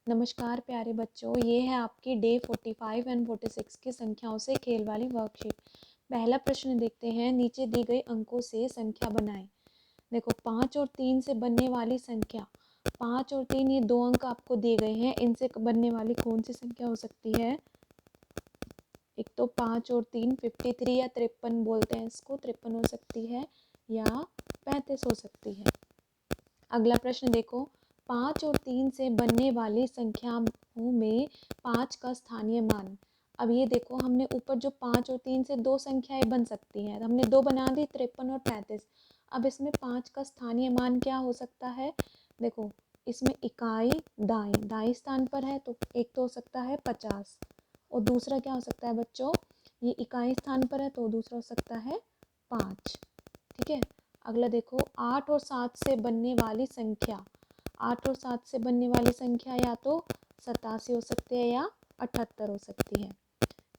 नमस्कार प्यारे बच्चों, ये है आपकी डे 45 एंड 46 की संख्याओं से खेल वाली वर्कशीट। पहला प्रश्न देखते हैं। नीचे दी गई अंकों से संख्या बनाएं। देखो 5 और 3 से बनने वाली संख्या, 5 और 3 ये दो अंक आपको दिए गए हैं। इनसे बनने वाली कौन सी संख्या हो सकती है? एक तो 5 और 3 53 या 53 बोलते हैं इसको, 53 हो सकती है या 35 हो सकती है। अगला प्रश्न देखो, 5 और 3 से बनने वाली संख्याओं में 5 का स्थानीय मान। अब ये देखो, हमने ऊपर जो 5 और 3 से दो संख्याएं बन सकती हैं, हमने दो बना दी, 53 और 35। अब इसमें 5 का स्थानीय मान क्या हो सकता है? देखो, इसमें इकाई दाई स्थान पर है, तो एक तो हो सकता है 50 और दूसरा क्या हो सकता है बच्चों? ये इकाई स्थान पर है तो दूसरा हो सकता है 5। ठीक है। अगला देखो, 8 और 7 से बनने वाली संख्या। 8 और 7 से बनने वाली संख्या या तो 87 हो सकती है या 78 हो सकती है।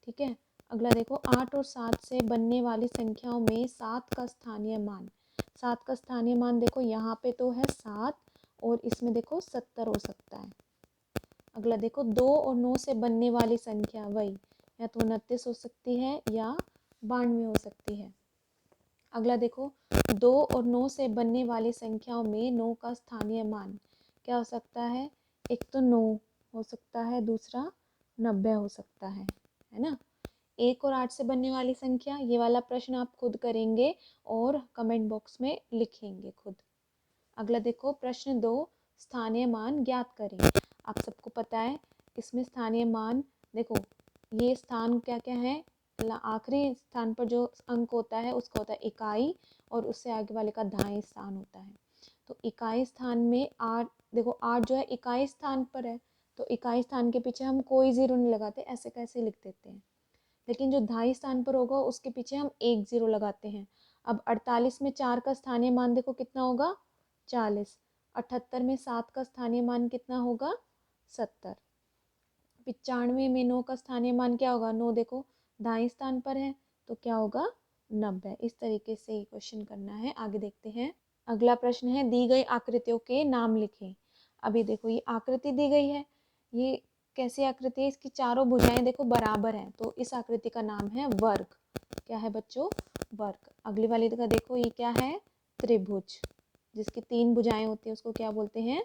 ठीक है। अगला देखो, 8 और 7 से बनने वाली संख्याओं में 7 का स्थानीय मान। 7 का स्थानीय मान देखो, यहाँ पे तो है 7 और इसमें देखो 70 हो सकता है। अगला देखो, 2 और 9 से बनने वाली संख्या, वही या तो 29 हो सकती है या 92 हो सकती है। अगला देखो, 2 और 9 से बनने वाली संख्याओं में 9 का स्थानीय मान क्या हो सकता है? एक तो 9 हो सकता है, दूसरा 90 हो सकता है ना। 1 और 8 से बनने वाली संख्या, ये वाला प्रश्न आप खुद करेंगे और कमेंट बॉक्स में लिखेंगे खुद। अगला देखो, प्रश्न 2, स्थानीय मान ज्ञात करें। आप सबको पता है इसमें स्थानीय मान, देखो ये स्थान क्या क्या है, आखिरी स्थान पर जो अंक होता है उसका होता है इकाई और उससे आगे वाले का दाएं स्थान होता है। तो इकाई स्थान में 8, देखो 8 जो है इकाई स्थान पर है, तो इकाई स्थान के पीछे हम कोई जीरो नहीं लगाते, ऐसे कैसे लिख देते हैं। लेकिन जो दाई स्थान पर होगा उसके पीछे हम एक जीरो लगाते हैं। अब 48 में 4 का स्थानीय मान देखो कितना होगा? 40। 78 में 7 का स्थानीय मान कितना होगा? 70। 95 में 9 का स्थानीय मान क्या होगा? 9 देखो दाएं स्थान पर है तो क्या होगा? 90। इस तरीके से ये क्वेश्चन करना है। आगे देखते हैं। अगला प्रश्न है, दी गई आकृतियों के नाम लिखें। अभी देखो, ये आकृति दी गई है, ये कैसी आकृति है? इसकी चारों भुजाएं देखो बराबर हैं, तो इस आकृति का नाम है वर्ग। क्या है बच्चों? वर्ग। अगली वाली का देखो, ये क्या है? त्रिभुज। जिसकी 3 भुजाएं होती है उसको क्या बोलते हैं?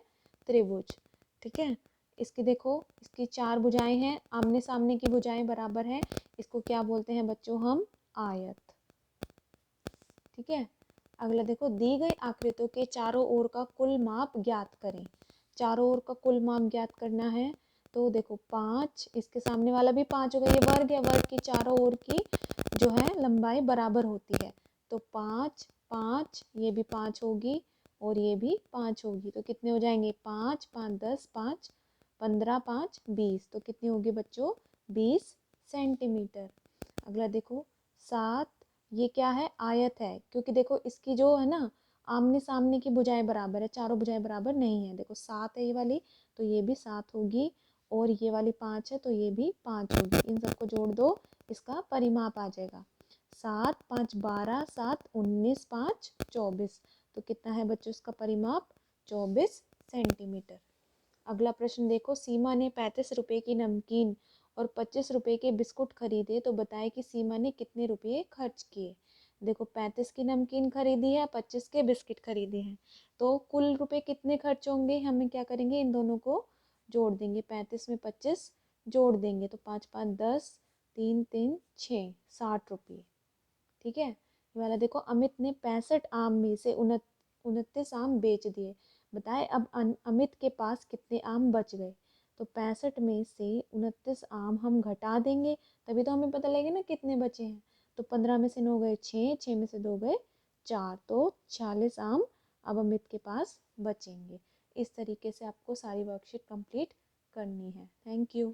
त्रिभुज। ठीक है। इसकी देखो, इसकी 4 भुजाएं हैं, आमने सामने की भुजाएं बराबर हैं, इसको क्या बोलते हैं बच्चों हम? आयत। ठीक है। अगला देखो, दी गई आकृतियों के चारों ओर का कुल माप ज्ञात करें। चारों ओर का कुल माप ज्ञात करना है तो देखो 5, इसके सामने वाला भी 5 होगा, ये वर्ग है, वर्ग की चारों ओर की जो है लंबाई बराबर होती है, तो 5 5, ये भी 5 होगी और ये भी 5 होगी, तो कितने हो जाएंगे? 5 5 10, 5 15, 5 20, तो कितनी होगी बच्चों? 20 सेंटीमीटर। अगला देखो, 7, ये क्या है? आयत है, क्योंकि देखो इसकी जो है ना आमने सामने की भुजाएं बराबर है, चारों भुजाएं बराबर नहीं है। देखो 7 है ये वाली, तो ये भी 7 होगी और ये वाली 5 है तो ये भी 5 होगी। इन सबको जोड़ दो, इसका परिमाप आ जाएगा। 7 5 12, 7 19, 5 24, तो कितना है बच्चों इसका परिमाप? 24 सेंटीमीटर। अगला प्रश्न देखो, सीमा ने 35 रुपए की नमकीन और 25 रुपए के बिस्कुट खरीदे तो बताए कि सीमा ने कितने रुपए खर्च किए। देखो 35 की नमकीन खरीदी है, 25 के बिस्किट खरीदे हैं, तो कुल रुपए कितने खर्च होंगे? हमें क्या करेंगे? इन दोनों को जोड़ देंगे। 35 में 25 जोड़ देंगे तो 5 5 10, 3 3 6, 60 रुपये। ठीक है। ये वाला देखो, अमित ने 65 आम में से 29 आम बेच दिए, बताए अब अमित के पास कितने आम बच गए। तो 65 में से 29 आम हम घटा देंगे, तभी तो हमें पता लगेगा ना कितने बचे हैं। तो 15 में से 9 गए 6, 6 में से 2 गए 4, तो 46 आम अब अमित के पास बचेंगे। इस तरीके से आपको सारी वर्कशीट कंप्लीट करनी है। Thank you.